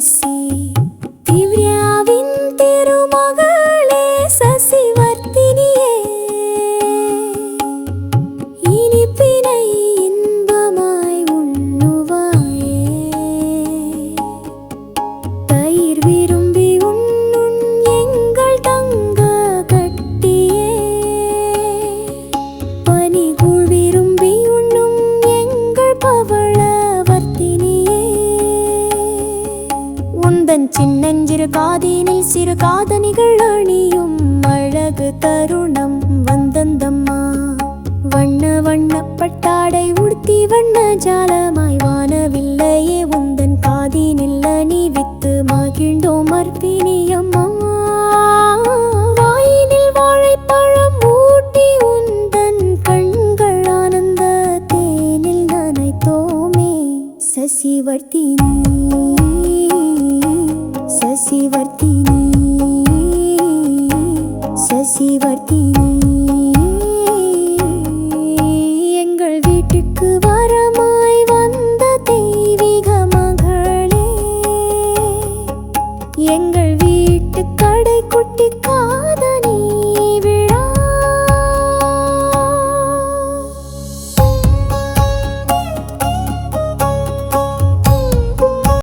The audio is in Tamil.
சசி திவ்யாவின் திருமகளே சசிவர்த்தினியே இனிப்பினை இன்பமாய் உண்ணுவாயே தயிர் விரும்பி உண்ணும் எங்கள் தங்க கட்டியே பனிகூழ் விரும்பி உண்ணும் எங்கள் பவளவர்த்தினியே உந்தன் சின்னஞ்சிறு காதினில் சிறு காதணிகள் அணியும் அழகு தருணம் வந்தந்தம்மா வண்ண வண்ண பட்டாடை உடுத்தி வண்ண ஜாலமாய் வானவில்லையே உந்தன் காதினில் அணிவித்து மகிழ்ந்தோம் அர்ப்பினியம்மா வாயினில் வாழைப்பழம் ஊட்டி உந்தன் கண்கள் ஆனந்த தேனில் நனைத்தோமே சசிவர்த்தினி சசிவர்த்தினி சசிவர்த்தினி